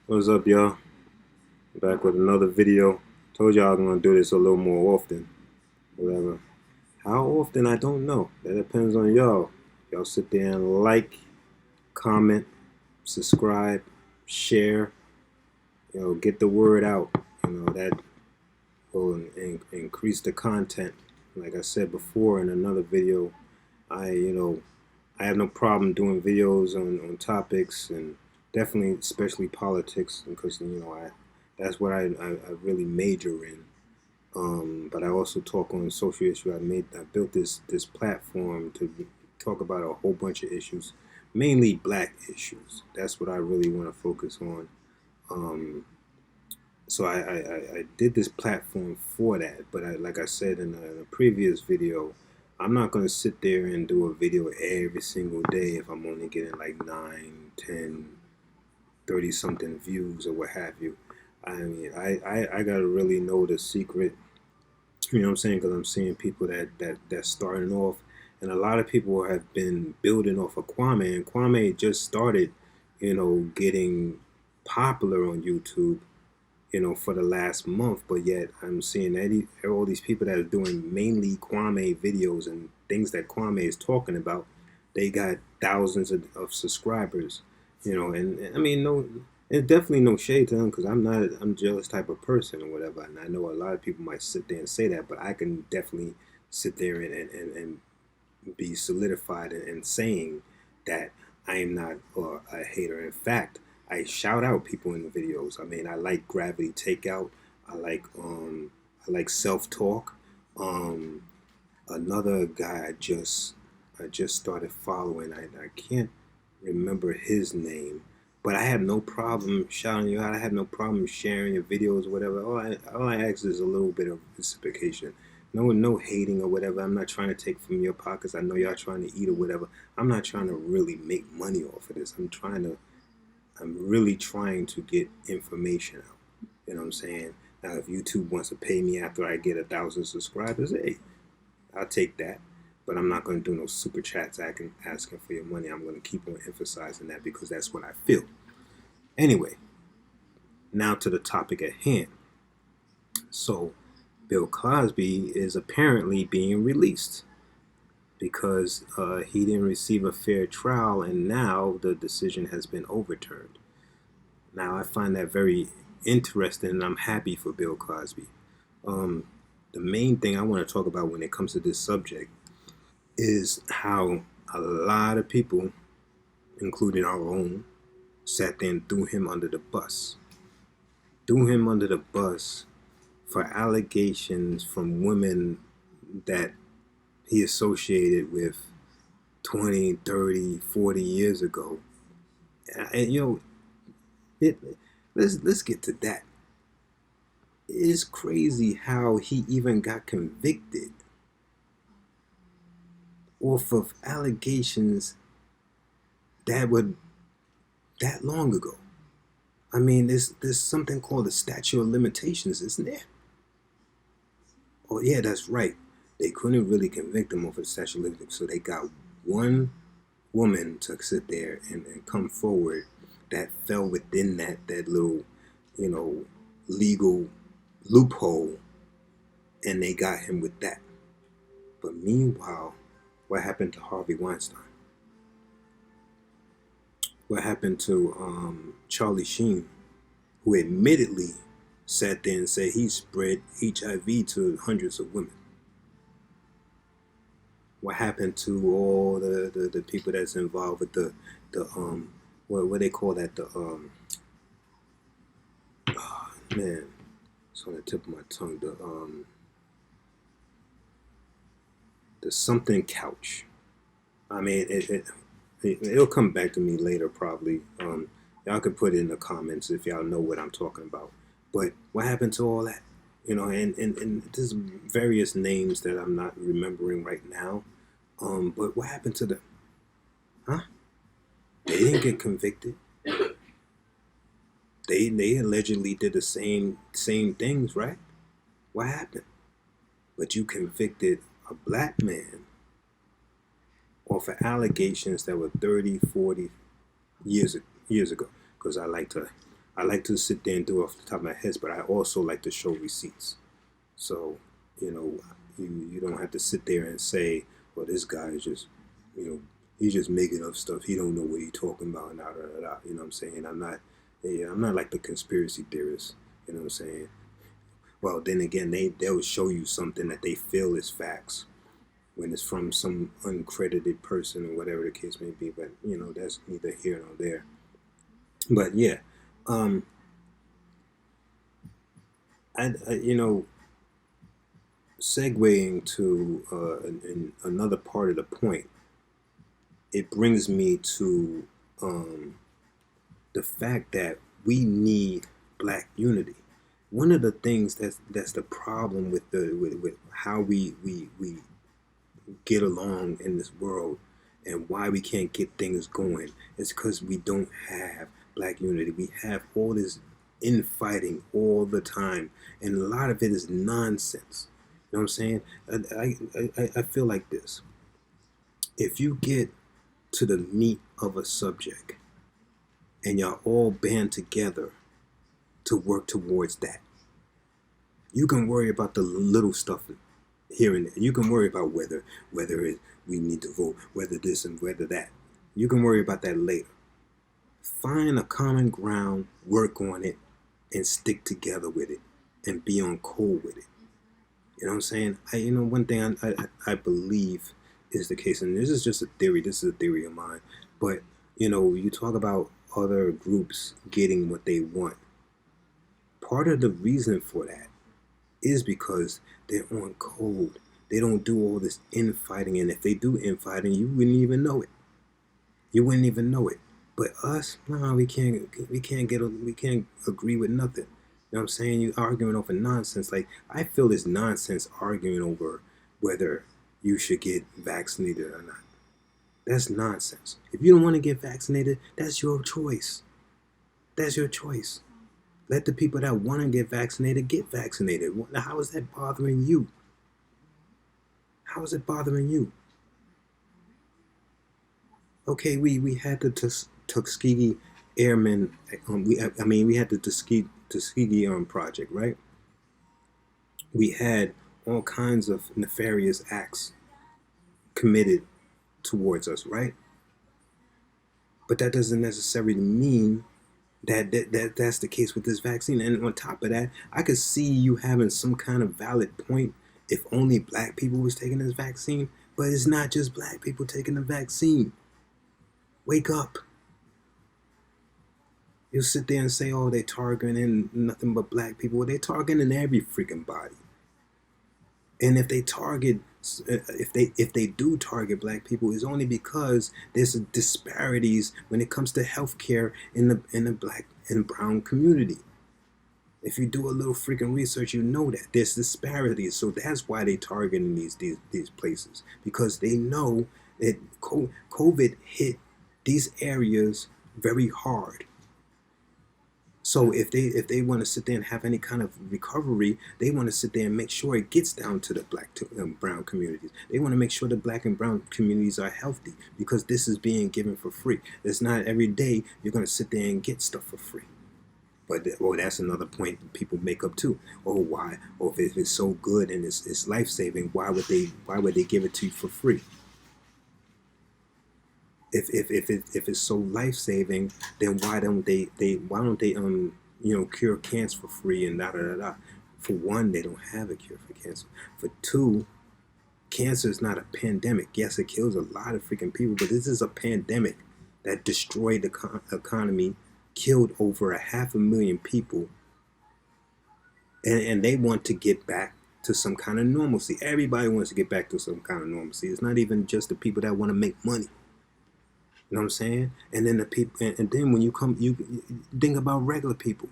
What's up, y'all? Back with another video. Told y'all I'm gonna do this a little more often. Whatever. How often, I don't know. That depends on y'all. Y'all sit there and like, comment, subscribe, share. Get the word out. That will increase the content. Like I said before in another video, I have no problem doing videos on topics, and definitely, especially politics, because that's what I really major in. But I also talk on social issues. I built this platform to talk about a whole bunch of issues, mainly black issues. That's what I really want to focus on. Um, so I did this platform for that. But like I said in a previous video, I'm not going to sit there and do a video every single day if I'm only getting like 9, 10, 30 something views or what have you. I mean, I got to really know the secret. You know what I'm saying? Because I'm seeing people that's starting off, and a lot of people have been building off of Kwame, and Kwame just started, getting popular on YouTube, for the last month. But yet I'm seeing that all these people that are doing mainly Kwame videos and things that Kwame is talking about, they got thousands of subscribers. And I mean, no, it's definitely no shade to them, because I'm jealous type of person or whatever. And I know a lot of people might sit there and say that, but I can definitely sit there and be solidified in saying that I am not a hater. In fact, I shout out people in the videos. I mean, I like Gravity Takeout. I like Self Talk. Um, Another guy I just started following. I can't remember his name, but I have no problem shouting you out. I have no problem sharing your videos, whatever. All I ask is a little bit of reciprocation. No hating or whatever. I'm not trying to take from your pockets. I know y'all trying to eat or whatever. I'm not trying to really make money off of this. I'm really trying to get information out. You know what I'm saying? Now, if YouTube wants to pay me after I get 1,000 subscribers, hey, I'll take that. But I'm not going to do no super chats asking for your money. I'm going to keep on emphasizing that because that's what I feel. Anyway, now to the topic at hand. So, Bill Cosby is apparently being released because he didn't receive a fair trial, and now the decision has been overturned. Now, I find that very interesting, and I'm happy for Bill Cosby. Um, the main thing I want to talk about when it comes to this subject is how a lot of people, including our own, sat there and threw him under the bus. Threw him under the bus for allegations from women that he associated with 20, 30, 40 years ago. And it, let's get to that. It's crazy how he even got convicted off of allegations that were that long ago. I mean, there's something called the statute of limitations, isn't there? Oh yeah, that's right. They couldn't really convict him of a statute of limitations, so they got one woman to sit there and come forward that fell within that little, legal loophole, and they got him with that. But meanwhile, what happened to Harvey Weinstein? What happened to Charlie Sheen, who admittedly sat there and said he spread HIV to hundreds of women? What happened to all the people that's involved with the what they call that, the oh, man, it's on the tip of my tongue, the something couch. I mean, it'll come back to me later probably. Y'all could put it in the comments if y'all know what I'm talking about. But what happened to all that? And there's various names that I'm not remembering right now. But what happened to them? Huh? They didn't get convicted. They allegedly did the same things, right? What happened? But you convicted a black man off of allegations that were 30, 40 years ago. Because I I like to sit there and do it off the top of my head, but I also like to show receipts. So, you don't have to sit there and say, well, this guy is just, he's just making up stuff. He don't know what he's talking about, and da, da, da, da. You know what I'm saying? I'm not like the conspiracy theorists. You know what I'm saying? Well, then again, they'll show you something that they feel is facts when it's from some uncredited person or whatever the case may be. But that's neither here nor there. But yeah, um, I segueing to another part of the point, it brings me to the fact that we need black unity. One of the things that's the problem with with how we get along in this world and why we can't get things going is because we don't have black unity. We have all this infighting all the time, and a lot of it is nonsense. You know what I'm saying? I feel like this. If you get to the meat of a subject and y'all all band together to work towards that, you can worry about the little stuff here and there. You can worry about whether we need to vote, whether this and whether that. You can worry about that later. Find a common ground, work on it, and stick together with it, and be on code with it. You know what I'm saying? One thing I believe is the case, and this is just a theory. This is a theory of mine. But you talk about other groups getting what they want. Part of the reason for that is because they're on code. They don't do all this infighting, and if they do infighting, you wouldn't even know it. You wouldn't even know it. But us, nah, we can't agree with nothing. You know what I'm saying? You arguing over nonsense. Like, I feel this nonsense arguing over whether you should get vaccinated or not. That's nonsense. If you don't want to get vaccinated, that's your choice. That's your choice. Let the people that want to get vaccinated. How is that bothering you? How is it bothering you? Okay, we had the Tuskegee Airmen. We had the Tuskegee project, right? We had all kinds of nefarious acts committed towards us, right? But that doesn't necessarily mean that's the case with this vaccine. And on top of that, I could see you having some kind of valid point if only black people was taking this vaccine. But it's not just black people taking the vaccine. Wake up. You'll sit there and say, oh, they're targeting nothing but black people. Well, they're targeting every freaking body. And if they do target black people, it's only because there's disparities when it comes to healthcare in the black and brown community. If you do a little freaking research, you know that there's disparities. So that's why they targeting these places, because they know that COVID hit these areas very hard. So if they want to sit there and have any kind of recovery, they want to sit there and make sure it gets down to the black and brown communities. They want to make sure the black and brown communities are healthy, because this is being given for free. It's not every day you're going to sit there and get stuff for free. But that's another point people make up too. Oh, why? Oh, if it's so good and it's life saving, why would they give it to you for free? If it's so life saving, then why don't they cure cancer for free and da da da da? For one, they don't have a cure for cancer. For two, cancer is not a pandemic. Yes, it kills a lot of freaking people, but this is a pandemic that destroyed the economy, killed over 500,000 people, and they want to get back to some kind of normalcy. Everybody wants to get back to some kind of normalcy. It's not even just the people that want to make money. You know what I'm saying? And then the people, and then when you think about regular people,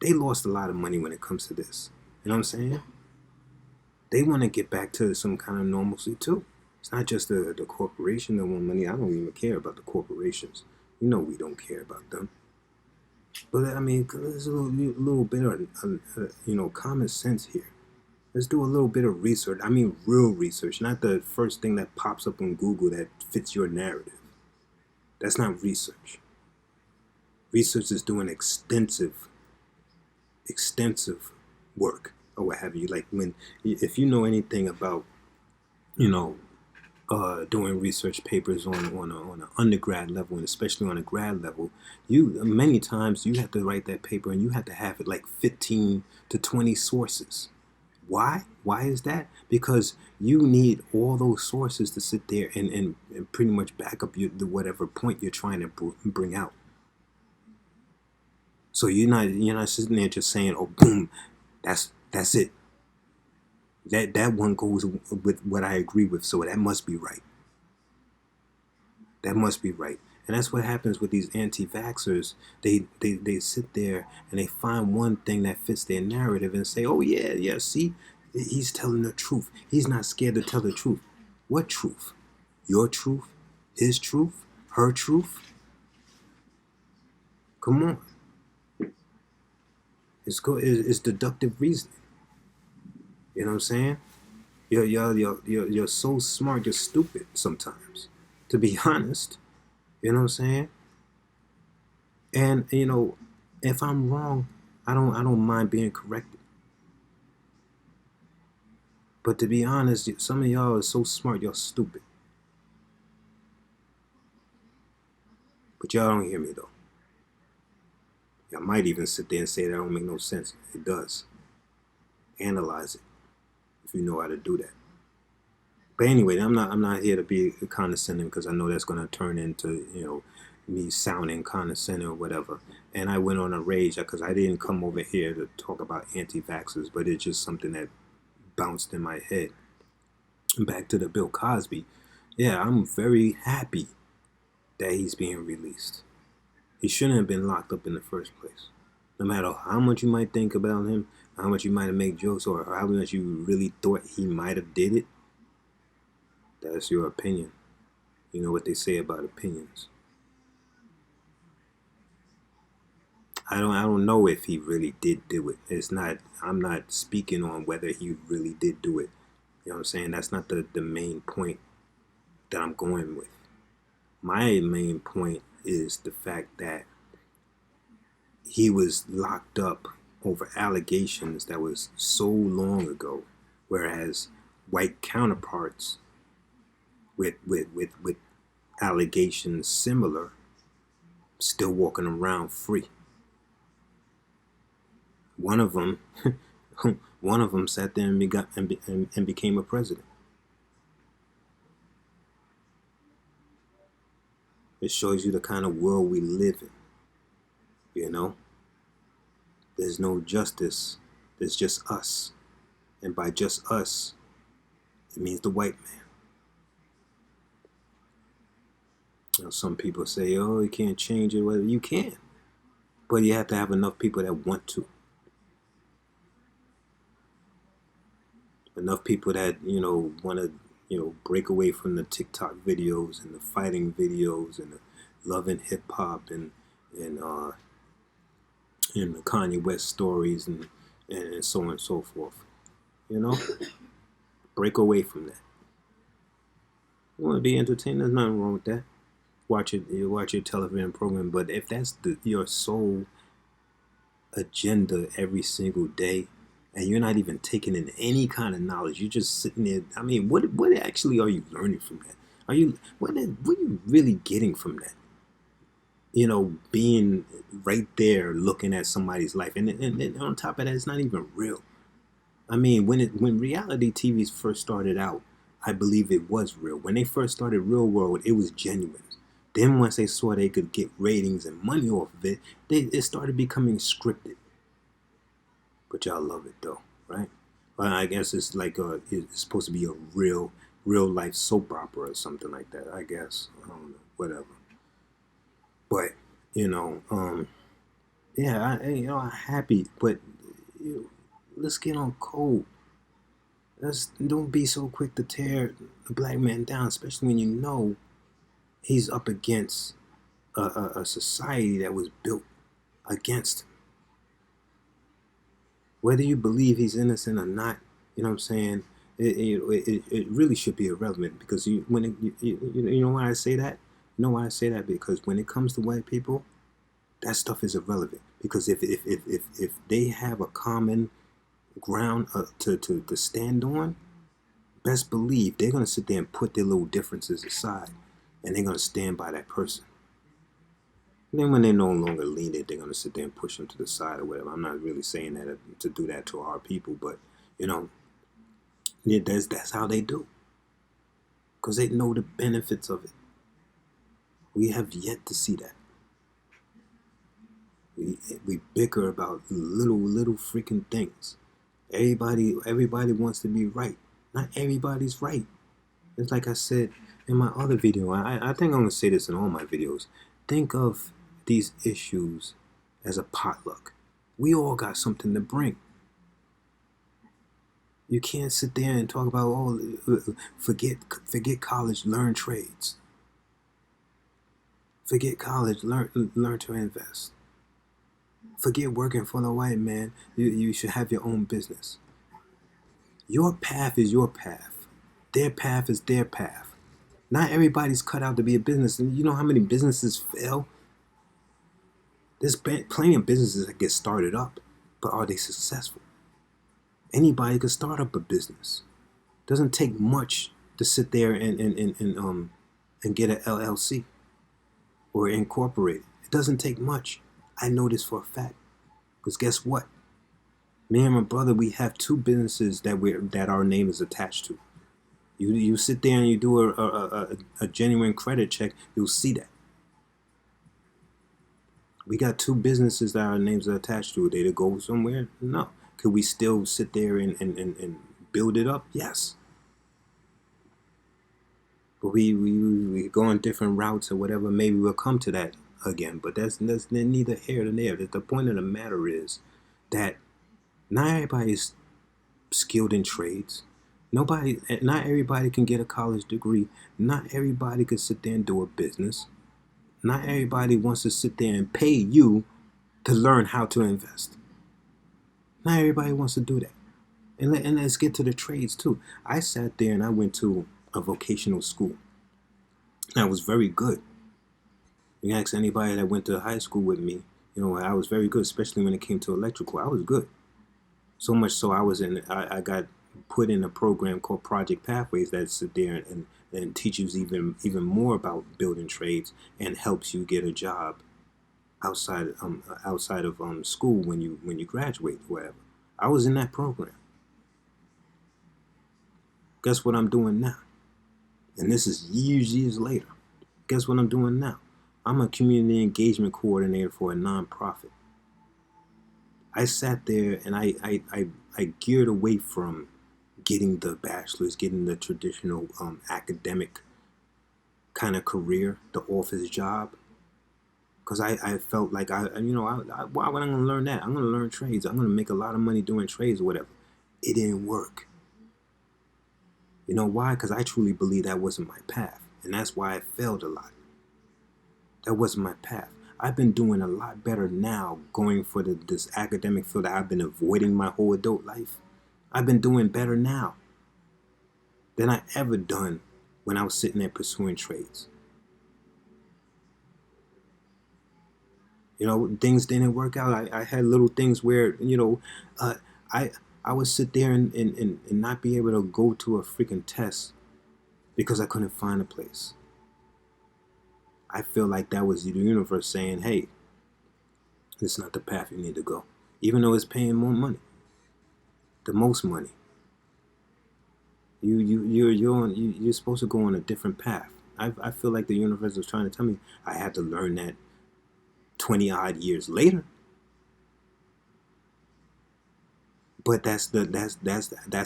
they lost a lot of money when it comes to this. You know what I'm saying? They want to get back to some kind of normalcy too. It's not just the corporation that want money. I don't even care about the corporations. We don't care about them. But I mean, there's a little bit of common sense here. Let's do a little bit of research. I mean, real research, not the first thing that pops up on Google that fits your narrative. That's not research. Research is doing extensive work or what have you. Like when, if you know anything about, you know, doing research papers on an undergrad level and especially on a grad level, you many times you have to write that paper and you have to have it like 15 to 20 sources. Why? Why is that? Because you need all those sources to sit there and pretty much back up the whatever point you're trying to bring out. So you're not sitting there just saying, "Oh, boom, that's it." That one goes with what I agree with, so that must be right. That must be right. And that's what happens with these anti-vaxxers. They sit there and they find one thing that fits their narrative and say, "Oh yeah, yeah, see, he's telling the truth. He's not scared to tell the truth." What truth? Your truth? His truth? Her truth? Come on. It's deductive reasoning. You know what I'm saying? You're so smart, you're stupid sometimes. To be honest. You know what I'm saying? And if I'm wrong, I don't mind being corrected. But to be honest, some of y'all are so smart, y'all stupid. But y'all don't hear me though. Y'all might even sit there and say that don't make no sense. It does. Analyze it if you know how to do that. But anyway, I'm not here to be condescending because I know that's gonna turn into me sounding condescending or whatever. And I went on a rage because I didn't come over here to talk about anti-vaxxers, but it's just something that bounced in my head. Back to the Bill Cosby. Yeah, I'm very happy that he's being released. He shouldn't have been locked up in the first place. No matter how much you might think about him, how much you might have made jokes, or how much you really thought he might have did it, that's your opinion. You know what they say about opinions. I don't know if he really did do it. I'm not speaking on whether he really did do it. You know what I'm saying? That's not the main point that I'm going with. My main point is the fact that he was locked up over allegations that was so long ago, whereas white counterparts with allegations similar still walking around free. One of them, one of them sat there and became a president. It shows you the kind of world we live in. You know, there's no justice. There's just us, and by just us, it means the white man. Some people say, "Oh, you can't change it." Well, you can, but you have to have enough people that want to. Enough people that want to break away from the TikTok videos and the fighting videos and the love and hip hop and the Kanye West stories and so on and so forth. Break away from that. You want to be entertained? There's nothing wrong with that. You watch your television program, but if that's your sole agenda every single day, and you're not even taking in any kind of knowledge, you're just sitting there. I mean, what actually are you learning from that? What are you really getting from that? Being right there looking at somebody's life, and on top of that, it's not even real. I mean, when reality TVs first started out, I believe it was real. When they first started Real World, it was genuine. Then once they saw they could get ratings and money off of it, it started becoming scripted. But y'all love it though, right? Well, I guess it's like it's supposed to be a real life soap opera or something like that. I guess I don't know, whatever. But yeah, I'm happy. But let's get on code. Don't be so quick to tear a black man down, especially when you know he's up against a society that was built against him. Whether you believe he's innocent or not, you know what I'm saying? It really should be irrelevant because you know why I say that? You know why I say that? Because when it comes to white people, That stuff is irrelevant, because if they have a common ground to stand on, best believe they're gonna sit there and put their little differences aside, and they're gonna stand by that person. And then when they're no longer lenient, they're gonna sit there and push them to the side or whatever. I'm not really saying that to do that to our people, but you know, that's how they do, because they know the benefits of it. We have yet to see that. We bicker about little freaking things. Everybody wants to be right. Not everybody's right. It's like I said in my other video. I think I'm gonna say this in all my videos. Think of these issues as a potluck. We all got something to bring. You can't sit there and talk about, oh, forget college, learn trades. Forget college, learn to invest. Forget working for the white man. You should have your own business. Your path is your path. Their path is their path. Not everybody's cut out to be a business. And you know how many businesses fail? There's plenty of businesses that get started up, but are they successful? Anybody could start up a business. Doesn't take much to sit there and get an LLC or incorporate it. It doesn't take much. I know this for a fact. Because guess what? Me and my brother, we have two businesses that our name is attached to. You sit there and you do a genuine credit check, you'll see that. We got two businesses that our names are attached to. Are they to go somewhere? No. Could we still sit there and build it up? Yes. But we go on different routes or whatever. Maybe we'll come to that again. But that's neither here nor there. The point of the matter is that not everybody's skilled in trades. Not everybody can get a college degree. Not everybody can sit there and do a business. Not everybody wants to sit there and pay you to learn how to invest. Not everybody wants to do that. And let's get to the trades too. I sat there and I went to a vocational school. And I was very good. You can ask anybody that went to high school with me, you know, I was very good, especially when it came to electrical. I was good. So much so I got put in a program called Project Pathways that sit there and teaches even more about building trades and helps you get a job outside of school when you graduate or whatever. I was in that program. Guess what I'm doing now? And this is years later. Guess what I'm doing now? I'm a community engagement coordinator for a nonprofit. I sat there and I geared away from getting the bachelor's, getting the traditional academic kind of career, the office job. Because I felt like why would I going to learn that? I'm going to learn trades. I'm going to make a lot of money doing trades or whatever. It didn't work. You know why? Because I truly believe that wasn't my path. And that's why I failed a lot. That wasn't my path. I've been doing a lot better now going for this academic field that I've been avoiding my whole adult life. I've been doing better now than I ever done when I was sitting there pursuing trades. You know, things didn't work out. I had little things where, I would sit there and not be able to go to a freaking test because I couldn't find a place. I feel like that was the universe saying, hey, this is not the path you need to go. Even though it's paying more money. The most money. You're supposed to go on a different path. I feel like the universe was trying to tell me I had to learn that 20 odd years later. But that's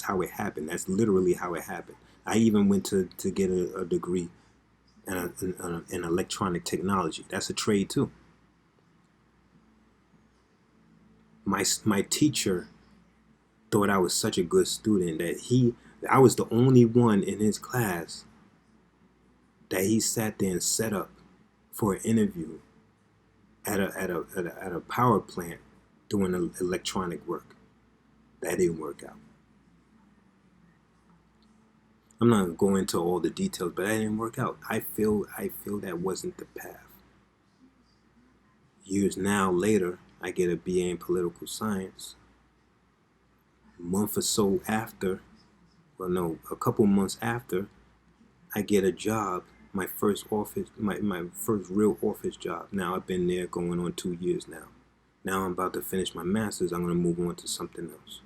how it happened. That's literally how it happened. I even went to get a degree in electronic technology. That's a trade too. My teacher thought I was such a good student that I was the only one in his class that he sat there and set up for an interview at a power plant doing electronic work. That didn't work out. I'm not going into all the details, but that didn't work out. I feel that wasn't the path. Years now later, I get a BA in political science. A month or so after, well, no, a couple months after, I get a job, my first office, my first real office job. Now I've been there going on 2 years now. Now I'm about to finish my master's. I'm going to move on to something else.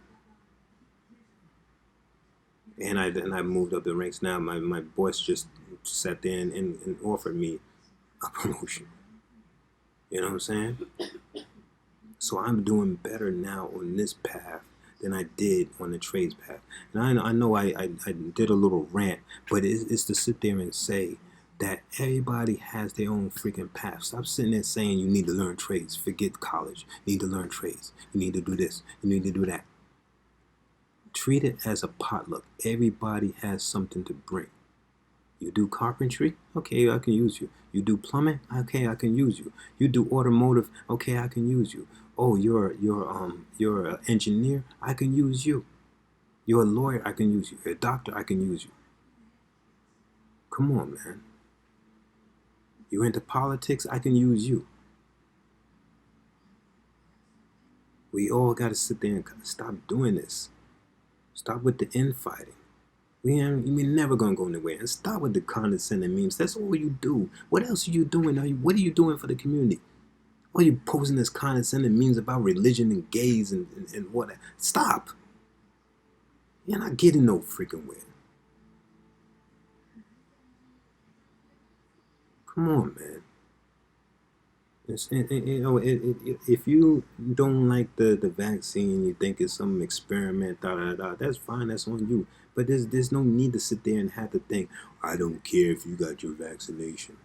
And I moved up the ranks. Now my boss just sat there and offered me a promotion. You know what I'm saying? So I'm doing better now on this path than I did on the trades path. And I know I did a little rant, but it's to sit there and say that everybody has their own freaking path. Stop sitting there saying you need to learn trades. Forget college. You need to learn trades. You need to do this. You need to do that. Treat it as a potluck. Everybody has something to bring. You do carpentry? Okay, I can use you. You do plumbing? Okay, I can use you. You do automotive? Okay, I can use you. Oh, you're an engineer? I can use you. You're a lawyer? I can use you. You're a doctor? I can use you. Come on, man. You're into politics? I can use you. We all got to sit there and stop doing this. Stop with the infighting. We're never going to go anywhere. And stop with the condescending memes. That's all you do. What else are you doing? What are you doing for the community? Why are you posting this condescending memes about religion and gays and what? Stop. You're not getting no freaking where. Come on, man. If you don't like the vaccine, you think it's some experiment, that's fine, that's on you. But there's no need to sit there and have to think, I don't care if you got your vaccination.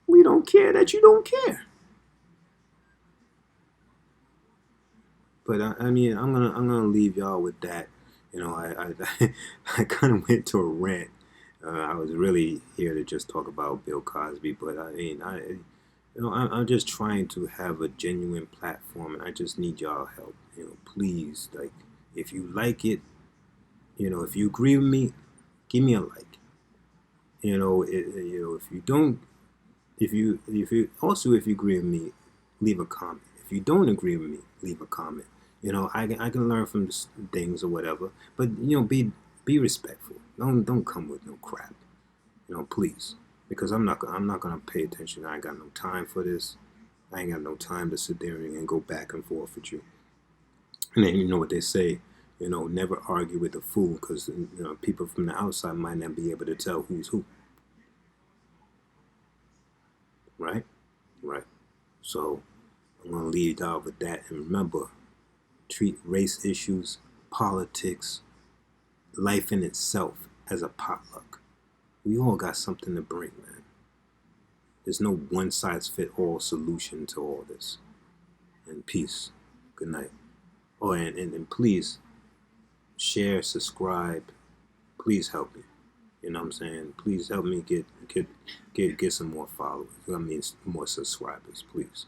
We don't care that you don't care. But I'm gonna leave y'all with that. I kind of went to a rant. I was really here to just talk about Bill Cosby, but I'm just trying to have a genuine platform, and I just need y'all help. Please, like, if you like it, if you agree with me, give me a like. If you don't, if you agree with me, leave a comment. If you don't agree with me, leave a comment. I can learn from things or whatever, but be respectful. Don't come with no crap. Please, because I'm not gonna pay attention. I ain't got no time for this. I ain't got no time to sit there and go back and forth with you. And then you know what they say, never argue with a fool, because people from the outside might not be able to tell who's who. Right? Right. So I'm gonna leave y'all with that, and remember, treat race issues, politics, life in itself as a potluck. We all got something to bring, man. There's no one-size-fits-all solution to all this. And peace. Good night. Oh, and please share, subscribe. Please help me. You know what I'm saying? Please help me get some more followers. More subscribers, please.